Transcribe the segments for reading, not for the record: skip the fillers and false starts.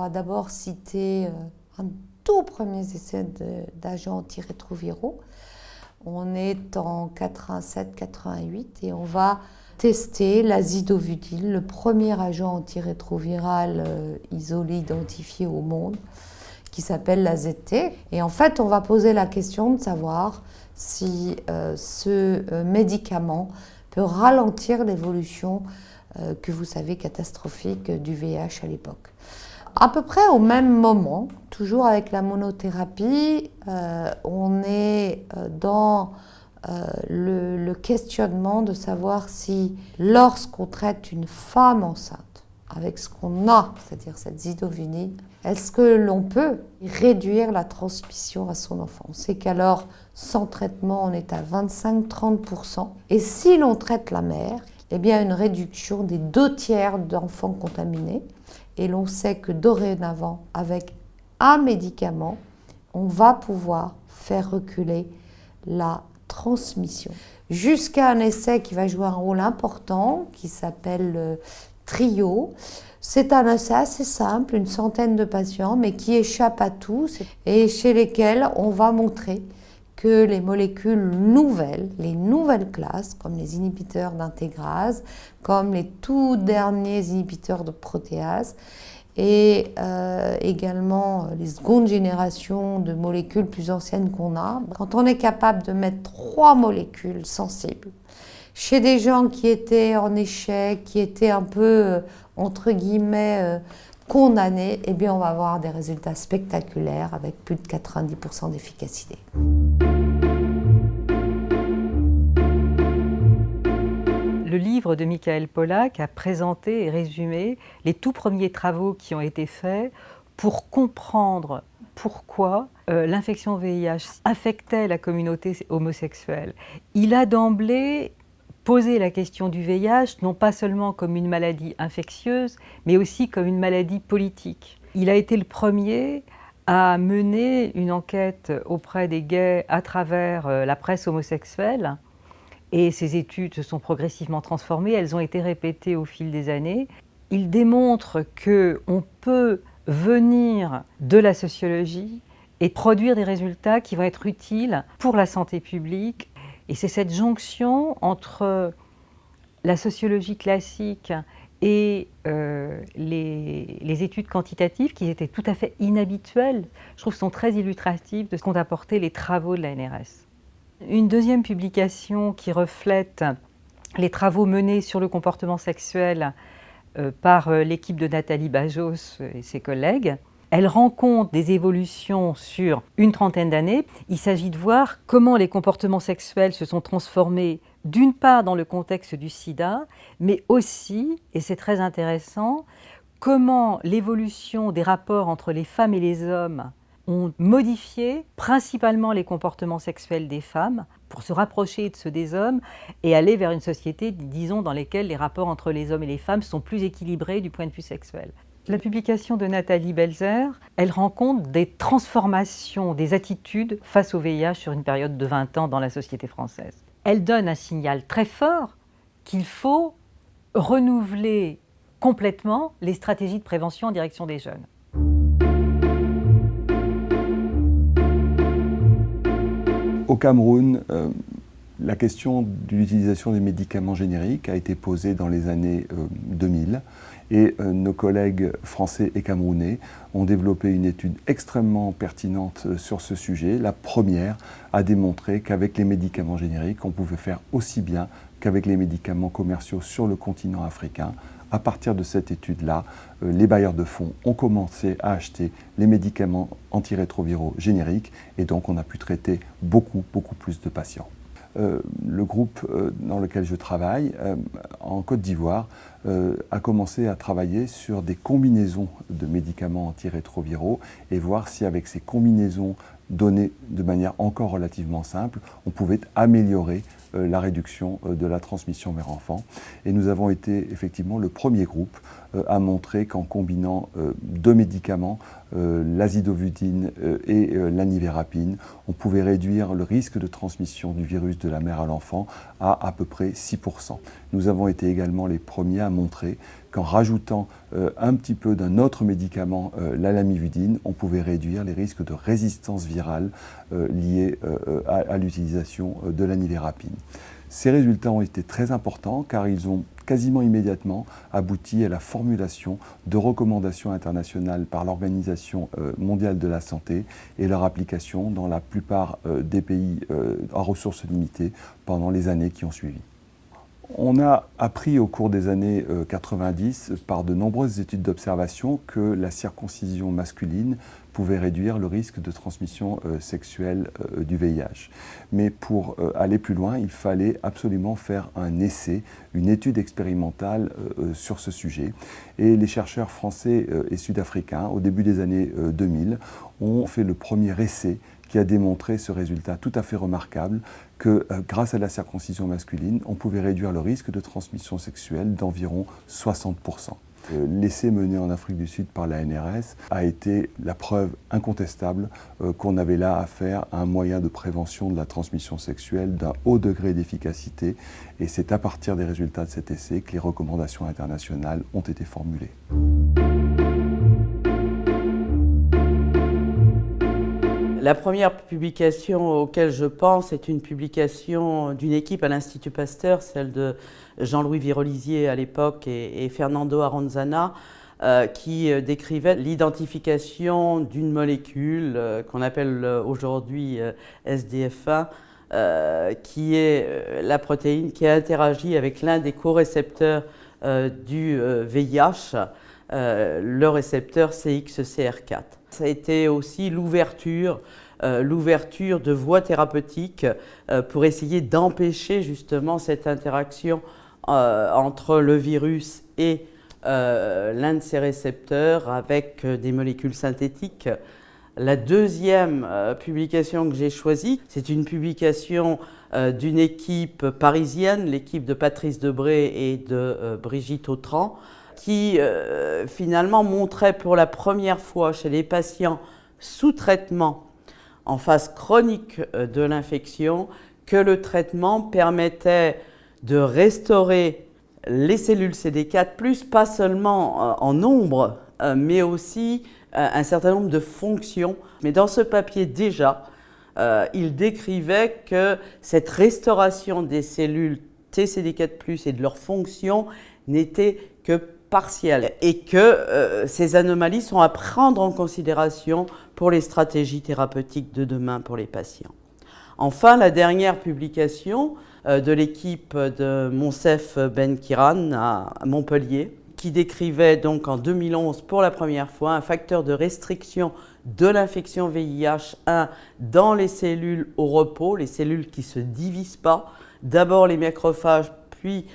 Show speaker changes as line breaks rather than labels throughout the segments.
va d'abord citer un tout premier essai d'agents antirétroviraux. On est en 87-88 et on va tester l'azidovudine, le premier agent antirétroviral isolé, identifié au monde, qui s'appelle l'AZT. Et en fait, on va poser la question de savoir si ce médicament peut ralentir l'évolution que vous savez catastrophique du VIH à l'époque. À peu près au même moment, toujours avec la monothérapie, on est dans le questionnement de savoir si lorsqu'on traite une femme enceinte avec ce qu'on a, c'est-à-dire cette zidovudine, est-ce que l'on peut réduire la transmission à son enfant? On sait qu'alors, sans traitement, on est à 25-30%. Et si l'on traite la mère, eh bien une réduction des 2/3 d'enfants contaminés. Et l'on sait que dorénavant, avec un médicament, on va pouvoir faire reculer la transmission. Jusqu'à un essai qui va jouer un rôle important, qui s'appelle Trio. C'est un essai assez simple, une centaine de patients, mais qui échappe à tous et chez lesquels on va montrer que les molécules nouvelles, les nouvelles classes, comme les inhibiteurs d'intégrase, comme les tout derniers inhibiteurs de protéase, et également les secondes générations de molécules plus anciennes qu'on a, quand on est capable de mettre 3 molécules sensibles chez des gens qui étaient en échec, qui étaient un peu, entre guillemets, condamnés, eh bien on va avoir des résultats spectaculaires avec plus de 90% d'efficacité.
Le livre de Michael Pollack a présenté et résumé les tout premiers travaux qui ont été faits pour comprendre pourquoi l'infection VIH affectait la communauté homosexuelle. Il a d'emblée posé la question du VIH, non pas seulement comme une maladie infectieuse, mais aussi comme une maladie politique. Il a été le premier à mener une enquête auprès des gays à travers la presse homosexuelle. Et ces études se sont progressivement transformées, elles ont été répétées au fil des années. Il démontre qu'on peut venir de la sociologie et produire des résultats qui vont être utiles pour la santé publique. Et c'est cette jonction entre la sociologie classique et les études quantitatives qui étaient tout à fait inhabituelles, je trouve, sont très illustratives de ce qu'ont apporté les travaux de la NRS. Une deuxième publication qui reflète les travaux menés sur le comportement sexuel par l'équipe de Nathalie Bajos et ses collègues. Elle rend compte des évolutions sur une trentaine d'années. Il s'agit de voir comment les comportements sexuels se sont transformés d'une part dans le contexte du sida, mais aussi, et c'est très intéressant, comment l'évolution des rapports entre les femmes et les hommes ont modifié principalement les comportements sexuels des femmes pour se rapprocher de ceux des hommes et aller vers une société, disons, dans laquelle les rapports entre les hommes et les femmes sont plus équilibrés du point de vue sexuel. La publication de Nathalie Belzer, elle rend compte des transformations des attitudes face au VIH sur une période de 20 ans dans la société française. Elle donne un signal très fort qu'il faut renouveler complètement les stratégies de prévention en direction des jeunes.
Au Cameroun, la question de l'utilisation des médicaments génériques a été posée dans les années 2000 et nos collègues français et camerounais ont développé une étude extrêmement pertinente sur ce sujet. La première a démontré qu'avec les médicaments génériques, on pouvait faire aussi bien qu'avec les médicaments commerciaux sur le continent africain. À partir de cette étude-là, les bailleurs de fonds ont commencé à acheter les médicaments antirétroviraux génériques et donc on a pu traiter beaucoup plus de patients. Le groupe dans lequel je travaille, en Côte d'Ivoire, a commencé à travailler sur des combinaisons de médicaments antirétroviraux et voir si avec ces combinaisons données de manière encore relativement simple, on pouvait améliorer la réduction de la transmission mère-enfant. Et nous avons été effectivement le premier groupe a montré qu'en combinant deux médicaments, l'azidovudine et l'aniverapine, on pouvait réduire le risque de transmission du virus de la mère à l'enfant à peu près 6%. Nous avons été également les premiers à montrer qu'en rajoutant un petit peu d'un autre médicament, la lamivudine, on pouvait réduire les risques de résistance virale liés à l'utilisation de l'aniverapine. Ces résultats ont été très importants car ils ont quasiment immédiatement abouti à la formulation de recommandations internationales par l'Organisation mondiale de la santé et leur application dans la plupart des pays à ressources limitées pendant les années qui ont suivi. On a appris au cours des années 90 par de nombreuses études d'observation que la circoncision masculine pouvait réduire le risque de transmission sexuelle du VIH. Mais pour aller plus loin, il fallait absolument faire un essai, une étude expérimentale sur ce sujet. Et les chercheurs français et sud-africains, au début des années 2000, ont fait le premier essai qui a démontré ce résultat tout à fait remarquable que grâce à la circoncision masculine, on pouvait réduire le risque de transmission sexuelle d'environ 60%. L'essai mené en Afrique du Sud par la NRS a été la preuve incontestable qu'on avait là affaire à un moyen de prévention de la transmission sexuelle d'un haut degré d'efficacité. Et c'est à partir des résultats de cet essai que les recommandations internationales ont été formulées.
La première publication auquel je pense est une publication d'une équipe à l'Institut Pasteur, celle de Jean-Louis Virolisier à l'époque et Fernando Aronzana, qui décrivait l'identification d'une molécule qu'on appelle aujourd'hui SDF1, qui est la protéine qui interagit avec l'un des corécepteurs du VIH, le récepteur CXCR4. Ça a été aussi l'ouverture de voies thérapeutiques pour essayer d'empêcher justement cette interaction entre le virus et l'un de ses récepteurs avec des molécules synthétiques. La deuxième publication que j'ai choisie, c'est une publication d'une équipe parisienne, l'équipe de Patrice Debré et de Brigitte Autran, qui finalement montrait pour la première fois chez les patients sous traitement en phase chronique de l'infection que le traitement permettait de restaurer les cellules CD4+, pas seulement en nombre, mais aussi un certain nombre de fonctions. Mais dans ce papier déjà, il décrivait que cette restauration des cellules TCD4+, et de leurs fonctions n'était que partielle et que ces anomalies sont à prendre en considération pour les stratégies thérapeutiques de demain pour les patients. Enfin, la dernière publication de l'équipe de Monsef Ben-Kiran à Montpellier, qui décrivait donc en 2011 pour la première fois un facteur de restriction de l'infection VIH-1 dans les cellules au repos, les cellules qui ne se divisent pas, d'abord les macrophages, puis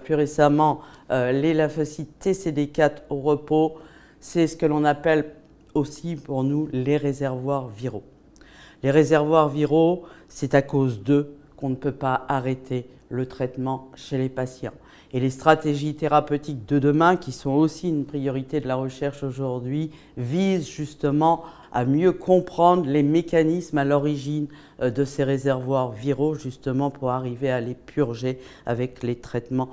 plus récemment les lymphocytes TCD4 au repos. C'est ce que l'on appelle aussi pour nous les réservoirs viraux. Les réservoirs viraux, c'est à cause d'eux qu'on ne peut pas arrêter le traitement chez les patients. Et les stratégies thérapeutiques de demain, qui sont aussi une priorité de la recherche aujourd'hui, visent justement à mieux comprendre les mécanismes à l'origine de ces réservoirs viraux, justement pour arriver à les purger avec les traitements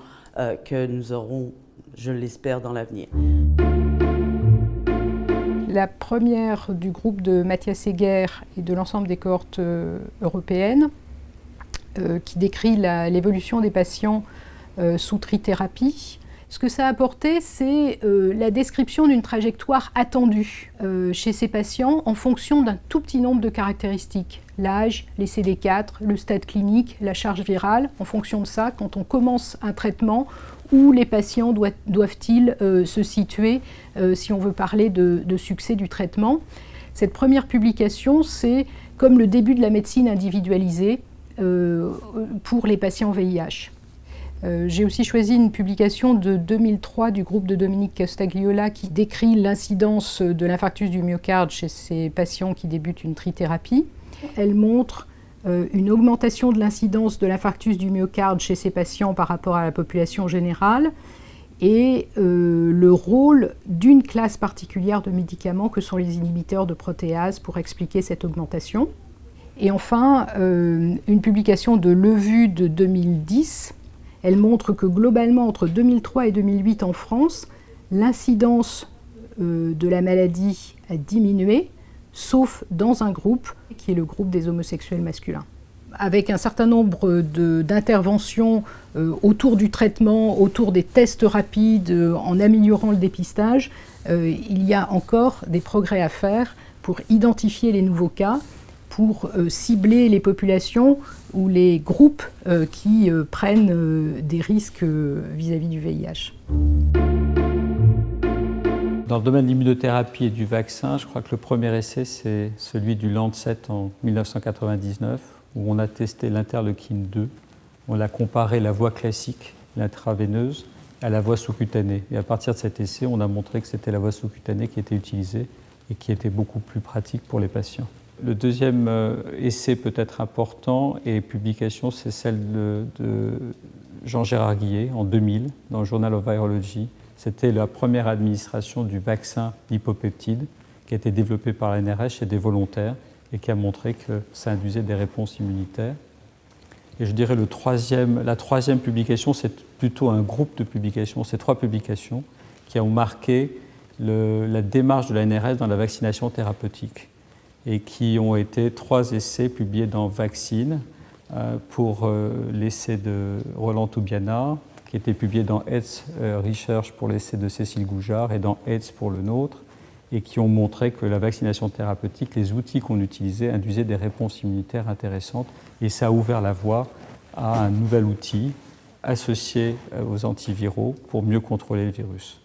que nous aurons, je l'espère, dans l'avenir.
La première du groupe de Mathias Heger et de l'ensemble des cohortes européennes, qui décrit l'évolution des patients sous trithérapie. Ce que ça a apporté, c'est la description d'une trajectoire attendue chez ces patients en fonction d'un tout petit nombre de caractéristiques. L'âge, les CD4, le stade clinique, la charge virale. En fonction de ça, quand on commence un traitement, où les patients doivent-ils se situer si on veut parler de succès du traitement. Cette première publication, c'est comme le début de la médecine individualisée pour les patients VIH. J'ai aussi choisi une publication de 2003 du groupe de Dominique Castagliola qui décrit l'incidence de l'infarctus du myocarde chez ces patients qui débutent une trithérapie. Elle montre une augmentation de l'incidence de l'infarctus du myocarde chez ces patients par rapport à la population générale et le rôle d'une classe particulière de médicaments que sont les inhibiteurs de protéase pour expliquer cette augmentation. Et enfin, une publication de Levu de 2010, elle montre que globalement, entre 2003 et 2008 en France, l'incidence de la maladie a diminué, sauf dans un groupe qui est le groupe des homosexuels masculins. Avec un certain nombre d'interventions autour du traitement, autour des tests rapides, en améliorant le dépistage, il y a encore des progrès à faire pour identifier les nouveaux cas, pour cibler les populations ou les groupes qui prennent des risques vis-à-vis du VIH.
Dans le domaine de l'immunothérapie et du vaccin, je crois que le premier essai, c'est celui du Lancet en 1999, où on a testé l'interleukine 2. On a comparé la voie classique, l'intraveineuse, à la voie sous-cutanée. Et à partir de cet essai, on a montré que c'était la voie sous-cutanée qui était utilisée et qui était beaucoup plus pratique pour les patients. Le deuxième essai peut-être important et publication, c'est celle de Jean-Gérard Guillet en 2000 dans le Journal of Virology. C'était la première administration du vaccin d'hypopeptide qui a été développé par la NRH chez des volontaires et qui a montré que ça induisait des réponses immunitaires. Et je dirais la troisième publication, c'est plutôt un groupe de publications, c'est 3 publications qui ont marqué la démarche de la NRS dans la vaccination thérapeutique et qui ont été 3 essais publiés dans Vaccine pour l'essai de Roland Toubiana, qui était publié dans AIDS Research pour l'essai de Cécile Goujard et dans AIDS pour le nôtre, et qui ont montré que la vaccination thérapeutique, les outils qu'on utilisait, induisaient des réponses immunitaires intéressantes. Et ça a ouvert la voie à un nouvel outil associé aux antiviraux pour mieux contrôler le virus.